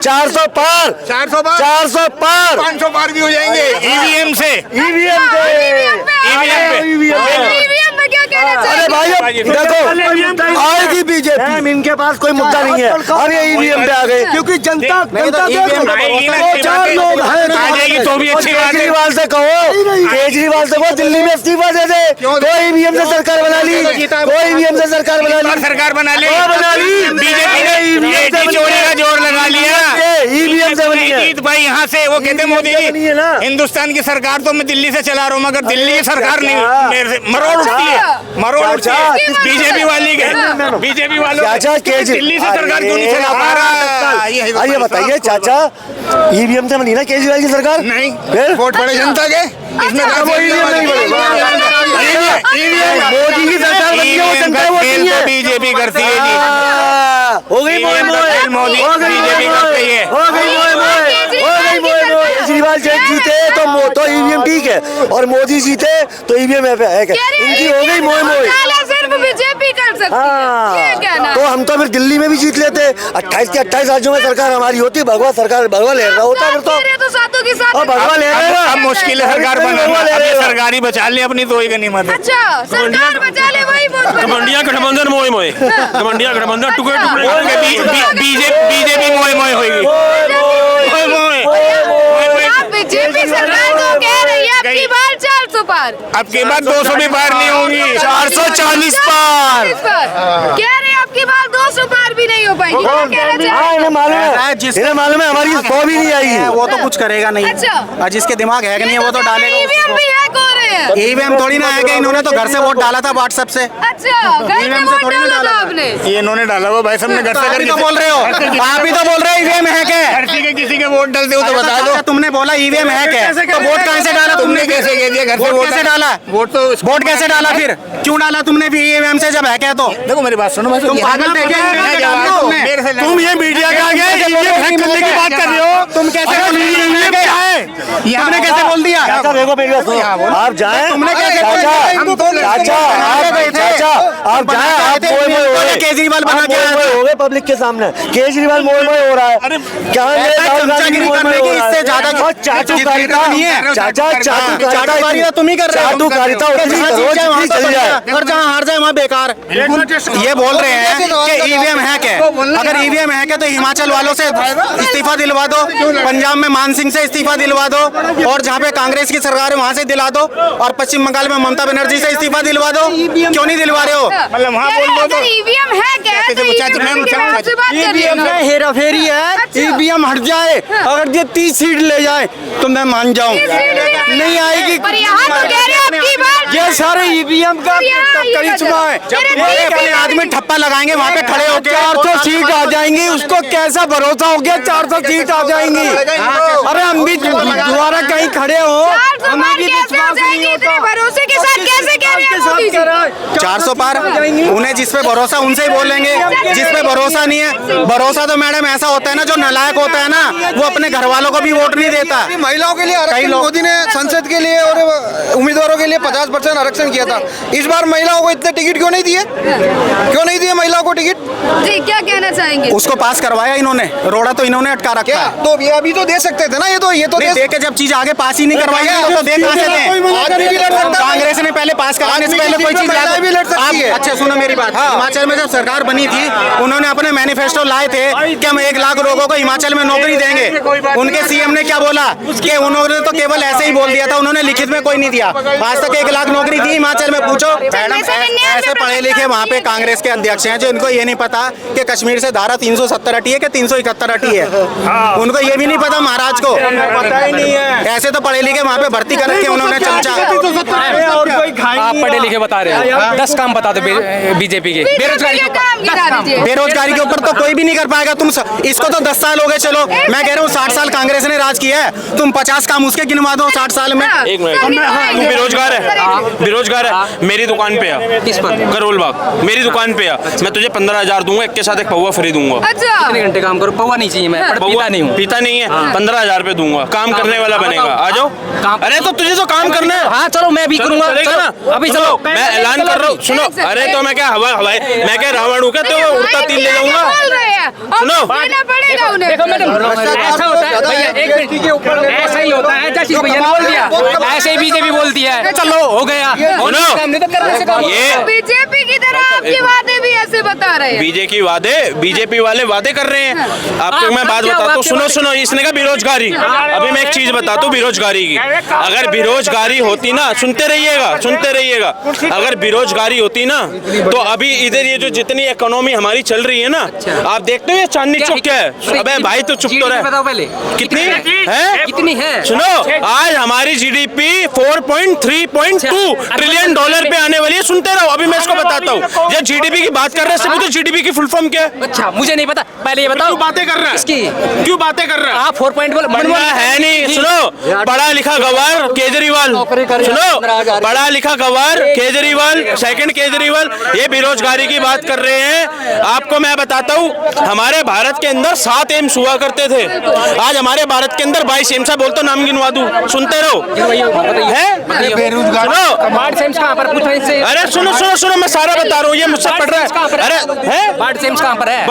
400 पार 400 पार 400 पार 500 पार भी हो जाएंगे ईवीएम से ईवीएम में क्या कहना अरे चाहिए? भाई देखो आएगी बीजेपी, इनके पास कोई मुद्दा नहीं है। अब ये ईवीएम पे आ गए क्योंकि जनता दो चार लोग हैं। तो भी अच्छी बात है। केजरीवाल से कहो दिल्ली में इस्तीफा दे दे, तो ईवीएम से सरकार बना ली, तो ईवीएम से सरकार बना ली, सरकार बना ली बीजेपी ने ईवीएम चोरी का जोर लगा लिया। ईवीएम से बनी है। जीत भाई यहाँ से वो कहते मोदी जी हिंदुस्तान की सरकार तो मैं दिल्ली से चला रहा हूँ, मगर दिल्ली की सरकार नहीं मेरे से मरोड़ उठती है बीजेपी वाली के बीजेपी वालों चाचा दिल्ली से सरकार क्यों नहीं चला पा रहा? ये बताइए चाचा, ईवीएम से बनी ना केजरीवाल की सरकार? नहीं, फिर वोट पड़े जनता के इसमें वो ईवीएम नहीं मोदी की सरकार बनी है, वो जनता वोट नहीं है। बीजेपी करती है जी। हो गई मोए मोए, मोदी हो गई बीजेपी करती है। हो गई मोए मोए, हो गई मोए मोए। केजरीवाल जीते तो ईवीएम ठीक है, और मोदी जीते तो ईवीएम है क्या? इनकी हो गई मोए मोए। सिर्फ बीजेपी कर सकती है, ये कहना। तो हम तो फिर दिल्ली में भी जीत लेते। 28 के 28 राज्यों में सरकार हमारी होती, भगवा सरकार भगवा ले रहा होता फिर तो सातों की साथ भगवा ले रहा अब मुश्किल है सरकार बनाना, सरकारी बचा ले अपनी तो ही गनीमत है। अच्छा सरकार बचा ले वही वोट बचा। कमंडिया गठबंधन मोए मोए, कमंडिया गठबंधन टुकड़े टुकड़े बीजेपी मोए मोए होगी। बीजेपी सरकार तो कह रही है अब की बार 400 पार, अब की बार 200 भी पार नहीं होंगी, 440 पार। कह रहे अब की बार 200 पार भी नहीं हो पाएगी। क्या कहना चाहिए? इन्हें मालूम है हमारी 100 भी नहीं आई। वो तो कुछ करेगा नहीं। अच्छा। जिसके दिमाग है कि नहीं वो तो डालेगा। ईवीएम भी हैक हो रहे हैं। ईवीएम थोड़ी ना है कि इन्होंने तो घर से वोट डाला था व्हाट्सएप से। अच्छा घर में वोट डाला था आपने? ये इन्होंने डाला हुआ भाई साहब ने घर से आप ही तो बोल रहे हो, आप ही तो बोल रहे हो ईवीएम है क्या? किसी के वोट डालते हो तो बता दो। तुमने बोला ईवीएम है क्या, तो वोट कहाँ से डाला तुमने कैसे कह दिया घर से वोट कैसे डाला? वोट कैसे डाला फिर? क्यों डाला तुमने फिर ईवीएम से जब है क्या? तो देखो मेरी बात सुनो, तुम पागल थे क्या? तुम ये मीडिया के आगे करने की बात कर रहे हो। तुम कैसे तुमने कैसे बोल दिया? चाचा देखो मेरी बात सुनो, आप जाएं। तुमने कैसे बोल चाचा दिया? आप जाएं, आप केजरीवाल बना के आया था। हो गए पब्लिक के सामने। केजरीवाल मोए मोए हो रहा है। क्या इससे ज्यादा चाटुकारिता नहीं है चाचा, चाटुकारिता तुम ही कर रहे हो। चाटुकारिता उतनी करो जितनी चल जाए, और जहाँ हार जाए वहाँ बेकार। ये बोल रहे हैं कि ईवीएम है क्या? अगर ईवीएम है क्या तो हिमाचल वालों से इस्तीफा दिलवा दो, पंजाब में मान सिंह से इस्तीफा दिलवा दो, और जहाँ पे कांग्रेस की सरकार है वहाँ से दिला दो, और पश्चिम बंगाल में ममता बनर्जी से इस्तीफा दिलवा दो। क्यों नहीं दिलवा रहे हो? मतलब वहाँ बोल दो तो ईवीएम है क्या? ईवीएम में हेरा फेरी है। ईवीएम हट जाए, अगर ये 30 सीट ले जाए तो मैं मान जाऊँ, नहीं आएगी। पर यहाँ तो कह रहे हैं अब की बार ये सारे ईवीएम का करिश्मा है। अपने आदमी ठप्पा लगाएंगे वहाँ पे खड़े होकर, 400 सीट आ जाएंगी। उसको कैसा भरोसा हो गया 400 सीट आ जाएंगी? अरे हम भी दोबारा कहीं खड़े हो, हमें भी विश्वास नहीं होता। भरोसे के साथ कैसे कह रहे हैं मोदी जी? 400 पार उन्हें जिस पे भरोसा उनसे ही बोलेंगे, जिस पे भरोसा नहीं है। भरोसा तो मैडम ऐसा होता है ना, जो नालायक होता है ना वो अपने घर वालों को भी वोट नहीं देता। महिलाओं के लिए आरक्षण मोदी ने संसद के लिए और उम्मीदवारों के लिए 50% आरक्षण किया था। इस बार महिलाओं को इतने टिकट क्यों नहीं दिए? क्यों नहीं दिए महिलाओं को टिकट? जी क्या कहना चाहेंगे? उसको पास करवाया इन्होंने, रोड़ा तो इन्होंने अटका रखा है। तो ये अभी तो दे सकते थे ना, ये तो दे के जब चीज आगे पास ही नहीं करवाई तो दे कहाँ से दें? कांग्रेस ने पहले पास कराने से पहले कोई चीज भी लड़ सकती है। अच्छा सुनो मेरी बात, हिमाचल में जब सरकार बनी थी उन्होंने अपने मैनिफेस्टो लाए थे कि हम 1 लाख लोगों को हिमाचल में नौकरी देंगे। उनके सीएम ने क्या बोला कि उन्होंने तो केवल ऐसे ही बोल दिया था, उन्होंने लिखित में कोई नहीं दिया। आज तक 1 लाख नौकरी दी हिमाचल में? पूछो मैडम, ऐसे पढ़े लिखे वहाँ पे कांग्रेस के अध्यक्ष हैं जो इनको ये नहीं पता कि कश्मीर से धारा 370 हटी है कि 371 हटी है। उनको ये भी नहीं पता महाराज को, पता ही नहीं है। ऐसे तो पढ़े लिखे वहाँ पे भर्ती कर रखे उन्होंने चमचा। आप पढ़े लिखे बता रहे हो, 10 काम बता दो बीजेपी के। बेरोजगारी के ऊपर तो कोई भी नहीं कर पाएगा। तुम इसको तो 10 साल हो गए, चलो मैं कह रहा हूँ 60 साल कांग्रेस ने राज किया है, तुम 50 काम उसके गिनवा दो 60 साल में। एक मिनट, तू बेरोजगार है, बेरोजगार है, मेरी दुकान पे आ, किस पर? करोल बाग, मेरी दुकान पे आ, मैं तुझे 15,000 दूंगा, एक के साथ एक पौवा फ्री दूंगा। अच्छा कितने घंटे काम करो? पौवा नहीं चाहिए, मैं पौवा नहीं हूँ। पीता नहीं है 15,000 रुपए दूंगा, काम करने वाला बनेगा, आ जाओ। अरे तो तुझे तो काम करना है। हाँ चलो मैं भी करूंगा, अभी चलो मैं ऐलान कर रहा हूँ, सुनो। अरे तो मैं क्या हवाई मैं क्या रावण हूँ क्या? तो उड़ता तीर ले जाऊंगा। सुनो पड़ेगा उन्हें। देखो मैडम ऐसा होता है भैया, एक मिनट, ऐसा ही होता है जैसे भैया ने बोल दिया, ऐसे ही बीजेपी बोलती है, चलो हो गया। ये बीजेपी की तरह आपके वादे भी ऐसे बता रहे हैं। बीजेपी वाले वादे कर रहे हैं। आपको मैं बात बताता हूँ, सुनो। इसने कहा बेरोजगारी। अभी मैं एक चीज बताता हूँ बेरोजगारी की। अगर बेरोजगारी होती ना, सुनते रहिएगा, अगर बेरोजगारी होती ना तो अभी इधर ये जो जितनी इकोनॉमी हमारी चल रही है ना, आप देखते हो ये चांदनी चौक क्या है। अबे भाई तो चुप तो रहे। बताओ पहले कितनी कितनी है? सुनो, आज हमारी जीडीपी 4.3.2 ट्रिलियन डॉलर पे आने वाली है। सुनते रहो, अभी मैं इसको बताता हूँ। जब जीडीपी की बात कर रहे हैं, जीडीपी की फुल फॉर्म क्या है? अच्छा मुझे नहीं पता, पहले ये बताओ। क्यों बातें कर रहा है? क्यों बातें कर रहा है? आप 4.1 है नहीं। सुनो, पढ़ा लिखा गवार केजरीवाल, सुनो, पढ़ा लिखा गवार केजरीवाल, सेकंड केजरीवाल, ये बेरोजगारी की बात कर रहे हैं। आपको मैं बताता हूँ, हमारे भारत के अंदर 7 एम्स हुआ करते थे, आज हमारे भारत के अंदर 22 एम्स है। बोलते नाम गिनवा दूं, सुनते रहो। अरे सुनो, मैं सारा बता रहा हूँ, ये मुझसे पढ़ रहा है। अरे है बर्ड्स एम्स कहाँ पर है?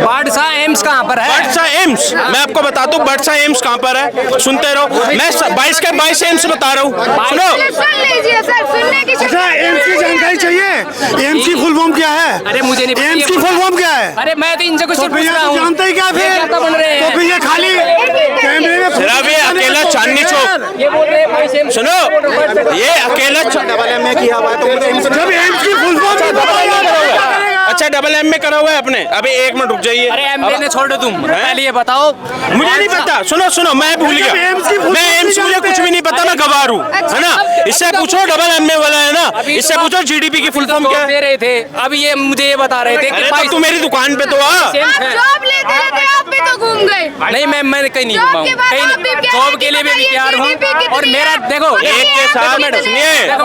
बर्ड्सा एम्स कहाँ पर है? बर्ड्सा एम्स, मैं आपको बताता हूँ बर्ड्सा एम्स कहाँ पर है। सुनते रहो, मैं 22 के 22 एम्स बता रहा हूँ। सुनो, सुन लीजिए सर, सुनने की एम्स की जानकारी चाहिए। एम्स की फुल फॉर्म क्या है? अरे मुझे नहीं पता। एम्स की फुल फॉर्म क्या है? अरे मैं तो इनसे कुछ तो भैया तो जानते ही क्या फिर? बन रहे हैं तो फिर ये खाली कैमरे में सिर्फ ये अकेला चांदनी चौक, ये बोल रहे हैं सुनो, ये अकेला जब एम्स की फुल फॉर्म अच्छा डबल एम में करा हुआ है आपने। अभी 1 मिनट रुक जाइए। अरे एमबीए ने छोड़ दो तुम, पहले ये बताओ। मुझे नहीं पता, सुनो, मैं भूल गया। मैं एम्स मुझे कुछ भी नहीं पता, मैं गवार हूँ, है ना। इससे पूछो डबल एम में वाला है ना, इससे पूछो जीडीपी की फुल फॉर्म क्या है। दे रहे थे, अब ये मुझे ये बता रहे थे कि तू मेरी दुकान पे तो आ। आप जॉब लेते आप भी तो घूम गए। नहीं मैं कहीं नहीं घूमा हूँ, जॉब के लिए भी तैयार हूँ। और मेरा देखो एक के साथ सुनिए, एक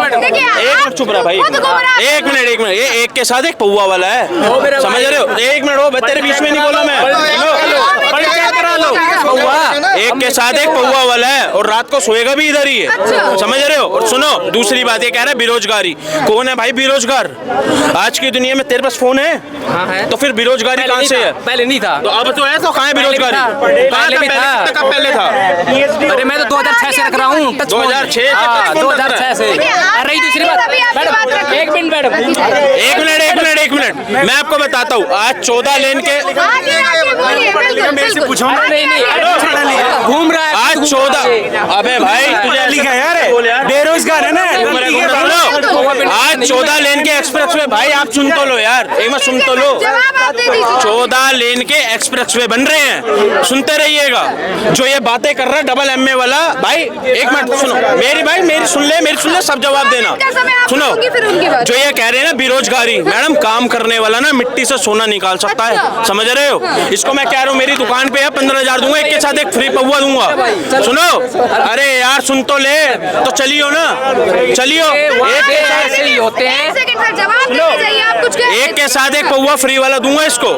मिनट चुप रहा भाई, एक मिनट, ये एक के साथ एक पौवा वाला है, समझ रहे हो? 1 मिनट हो, तेरे बीच में नहीं बोला मैं। एक के साथ एक पौवा वाला है और रात को सोएगा भी इधर ही है, समझ रहे हो? और सुनो, दूसरी बात ये कह रहे हैं बेरोजगारी। कौन है भाई बेरोजगार? आज की दुनिया में तेरे पास फोन है? हाँ है। तो फिर बेरोजगारी कहाँ से है? पहले नहीं था। तो अब तो है, तो कहाँ है बेरोजगारी? पहले था। अरे मैं तो 2006 से रख रहा हूँ। 2006 से। अरे दूसरी बात, एक मिनट मैडम, एक मिनट, मैं आपको बताता हूँ। आज 14 लेन के घूम रहा है आज 14। अबे भाई तुझे लिखा यार, बेरोजगार है ना। आज 14 लेन के एक्सप्रेस वे, भाई आप सुन तो लो यार, एक मिनट सुन तो लो। 14 लेन के एक्सप्रेस वे बन रहे हैं, सुनते रहिएगा। जो ये बातें कर रहा है डबल एमए वाला, भाई एक मिनट सुनो मेरी सुन ले, सब जवाब देना। सुनो, जो ये कह रहे हैं ना बेरोजगारी, मैडम काम करने वाला ना मिट्टी से सोना निकाल सकता है, समझ रहे हो? इसको मैं कह रहा हूँ, मेरी दुकान पे है 15,000 दूंगा, एक के साथ एक फ्री पौवा दूंगा। सुनो, अरे यार सुन तो ले, तो चलियो ना, चलियो। एक के साथ एक पौवा फ्री वाला दूंगा इसको।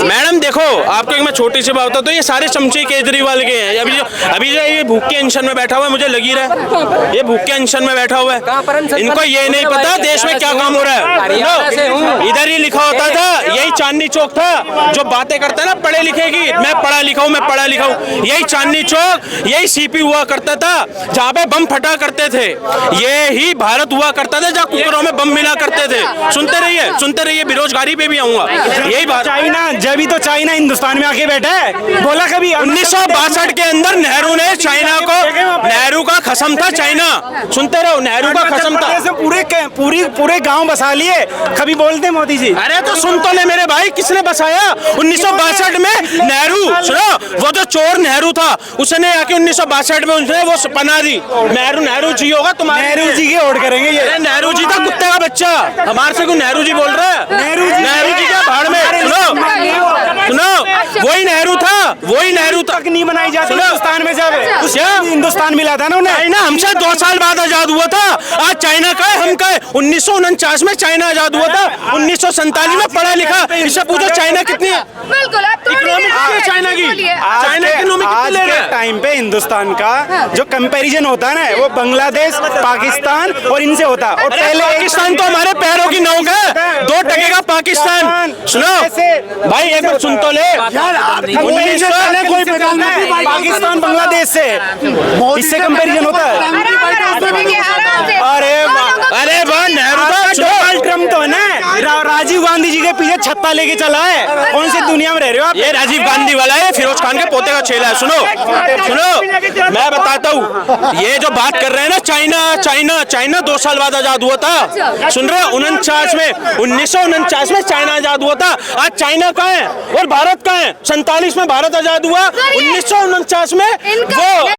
मैडम देखो, आपको एक मैं छोटी सी बात बताता हूँ, ये सारे चमचे केजरीवाल के हैं। अभी जो ये भूख के अनशन में बैठा हुआ है, मुझे लगी रहा है ये भूख के अनशन में बैठा हुआ है। इनको ये नहीं पता देश में क्या काम हो रहा है। इधर ही लिखा होता था, यही चांदनी चौक था, जो बातें करता है ना पढ़े लिखे की, मैं पढ़ा लिखा हूँ, यही चांदनी चौक, यही सीपी हुआ करता था, जहाँ पे बम फटा करते थे। ये ही भारत हुआ करता था, जहाँ कुकरों में बम मिला करते थे। सुनते रहिए, बेरोजगारी पे भी आऊंगा। यही बात, चाइना जब तो चाइना हिंदुस्तान में आके बैठा है, बोला कभी 1962 के अंदर नेहरू ने चाइना को, नेहरू का खसम था चाइना, सुनते रहो, नेहरू का खसम था। पूरे गांव बसा लिए, कभी बोलते मोदी जी। अरे तो सुन तो ले मेरे भाई, किसने बसाया? 1962 में नेहरू, सुनो, वो जो चोर नेहरू था, उसने आके 1962 में उसने वो पना दी। नेहरू जी होगा तुम्हारे, नेहरू जी के वोट करेंगे ये। नेहरू जी था कुत्ते का बच्चा, हमारे से क्यों नेहरू जी बोल रहा है? नेहरू जी क्या भाड़ में? सुनो, वही नेहरू था, नहीं बनाई जाती हिंदुस्तान में, जब हिंदुस्तान मिला था ना उन्हें। चाइना हमसे 2 साल बाद आजाद हुआ था, आज चाइना का है, हम का है। 1949 में चाइना आजाद हुआ था, 1947 में पढ़ा लिखा। इससे पूछो चाइना कितनी है? बिल्कुल, आप चाइना की? बोलिए। चाइना इकोनॉमी कितनी ले रहा है? टाइम पे हिंदुस्तान का जो कंपैरिजन होता है ना वो बांग्लादेश पाकिस्तान और इनसे होता है। और पहले पाकिस्तान तो हमारे पैरों की नोक है, 2 टके का पाकिस्तान। सुनो भाई एक बार सुन तो ले, पाकिस्तान बांग्लादेश से इससे कंपैरिजन होता है। अरे वाह नेहरू डोनाल्ड ट्रम्प तो है ना राजीव गांधी जी के पीछे छत्ता लेके चला है। कौन सी दुनिया में रह रहे हो आप? ये राजीव गांधी वाला है, फिरोज खान के पोते का चेला है। सुनो मैं बताता हूँ, ये जो बात कर रहे हैं ना चाइना 2 साल बाद आजाद हुआ था। सुन रहे हो? 49 में 1949 में चाइना आजाद हुआ था। आज चाइना कहाँ है और भारत कहाँ है? 47 में भारत आजाद हुआ, 1949 में वो